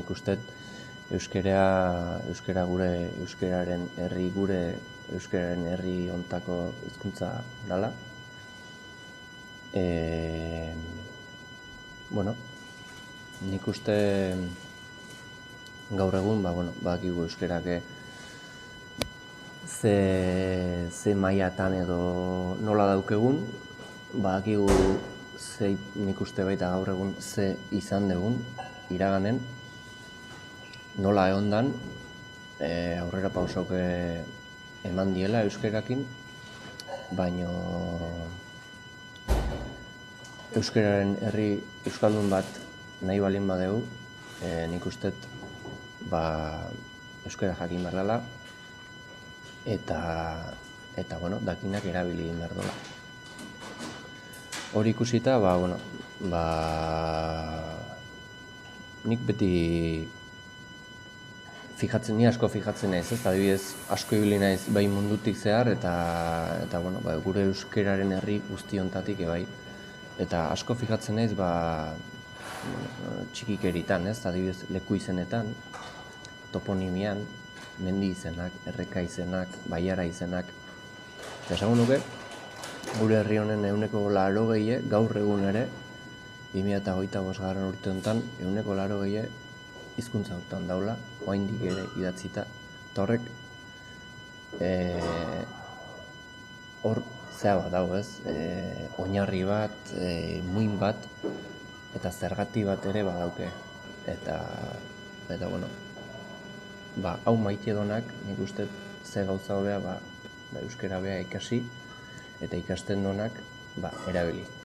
nik uste euskara gure euskararen herri euskararen herri hontako hizkuntza dela. Nik uste gaur egun, badakigu euskarak ze mailatan edo nola daukegun, badakigu nik uste baita gaur egun ze izan dugun iraganen, nola egondan aurrera pausok eman diela euskarakin, baino euskararen herri euskaldun bat nahi balin badegu, nik uste euskara jakin behar dela eta dakinak erabili behar dela. Hori ikusita, nik beti ni asko fijatzen naiz, adibidez, asko ibili naiz bai mundutik zehar eta gure euskararen herri guzti hontatik bai. Eta asko fijatzen naiz txikikeritan, adibidez, leku izenetan, toponimian, mendi izenak, erreka izenak, baiara izenak. Eta esango nuke, gure herri honen 80% gaur egun ere, 2025 urte honetan, 80% hizkuntza hortan daula, oraindik ere idatzita. Eta horrek, hor zea bat dago, oinarri bat, muin bat, eta zergati bat ere badauke. Eta hau maite donak, nik uste ze gauza hobea euskara bea ikasi, eta ikasten donak erabili.